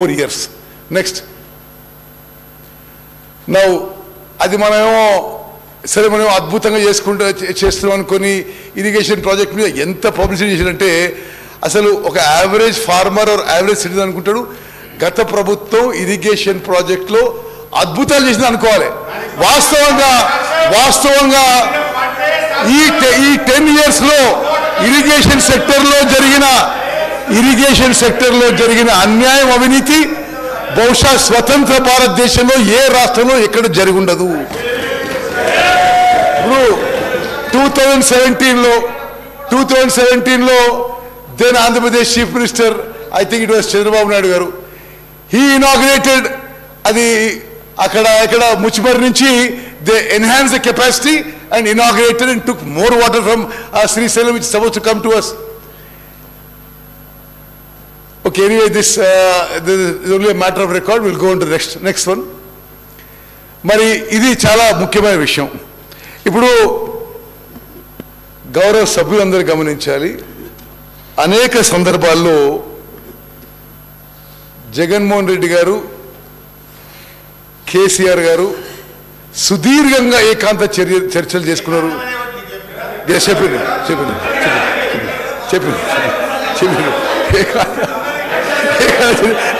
4 years. Next. Now, అది మనమేమో సరే మనం అద్భుతంగా చేస్తున్నాం అనుకొని ఇరిగేషన్ ప్రాజెక్ట్ మీద ఎంత పబ్లిసిటీ చేసినంటే అసలు ఒక average farmer or average citizen అనుకుంటాడు గత ప్రభుత్వం ఇరిగేషన్ ప్రాజెక్ట్లో అద్భుతాలు చేసింది అనుకోవాలి. వాస్తవంగా ఈ 10 years లో ఇరిగేషన్ సెక్టర్లో జరిగిన అన్యాయం అవినీతి బహుశా స్వతంత్ర భారతదేశంలో ఏ రాష్ట్రంలో ఎక్కడ జరిగి ఉండదు. ఇప్పుడు 2017లో then Andhra Pradesh chief minister I think it was Chandrababu Naidu garu he inaugurated అది అక్కడ ముచ్చిమరి నుంచి they enhance the capacity and inaugurated and took more water from Srisailam which suppose to come to us. Okay, anyway, this is only a matter of record. We'll go on to the next one. మరి ఇది చాలా ముఖ్యమైన విషయం. ఇప్పుడు గౌరవ సభ్యులందరూ గమనించాలి, అనేక సందర్భాల్లో జగన్మోహన్ రెడ్డి గారు, కేసీఆర్ గారు సుదీర్ఘంగా ఏకాంత చర్చలు చేసుకున్నారు. చెప్పారు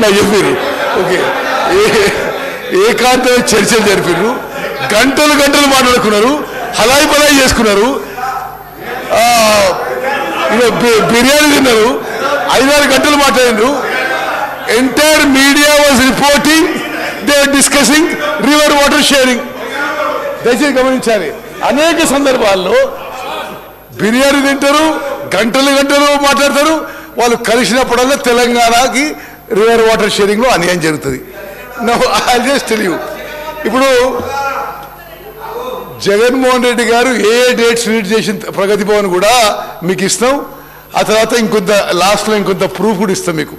నాకు చెప్పారు. ఓకే, ఏకాంత చర్చలు జరిపారు, గంటలు మాట్లాడుకున్నారు, హలాయి బలాయి చేసుకున్నారు, బిర్యానీ తిన్నారు, 5-6 గంటలు మాట్లాడినారు. Entire media was reporting, they are discussing river water sharing. దయచేసి గమనించాలి, అనేక సందర్భాల్లో బిర్యానీ తింటారు, గంటలు మాట్లాడతారు. వాళ్ళు కలిసినప్పుడల్లా తెలంగాణకి రివర్ వాటర్ షేరింగ్లో అన్యాయం జరుగుతుంది. Now I just tell you, ఇప్పుడు జగన్మోహన్ రెడ్డి గారు ఏ డేట్స్ రిలీజ్ చేసిన ప్రగతి భవన్ కూడా మీకు ఇస్తాం. ఆ తర్వాత లాస్ట్లో ఇంకొంత ప్రూఫ్ కూడా ఇస్తాం మీకు.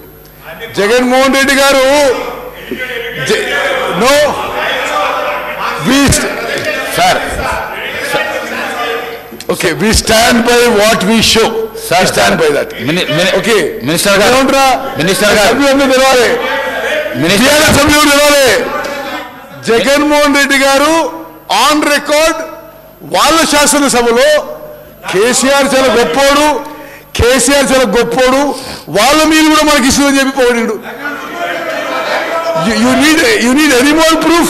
జగన్మోహన్ రెడ్డి గారు no sir okay, we stand by what we show. Sir, stand by that. Okay, Minister గారు జగన్మోహన్ రెడ్డి గారు ఆన్ రికార్డ్ వాళ్ళ శాసనసభలో కేసీఆర్ చాలా గొప్పోడు, వాళ్ళ మీద కూడా మనకి ఇస్తుందని చెప్పి పోడిండు. You need any more proof?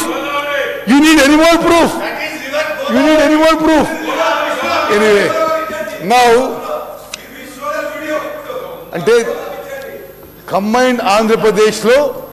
Anyway, now అంటే కంబైన్డ్ ఆంధ్రప్రదేశ్లో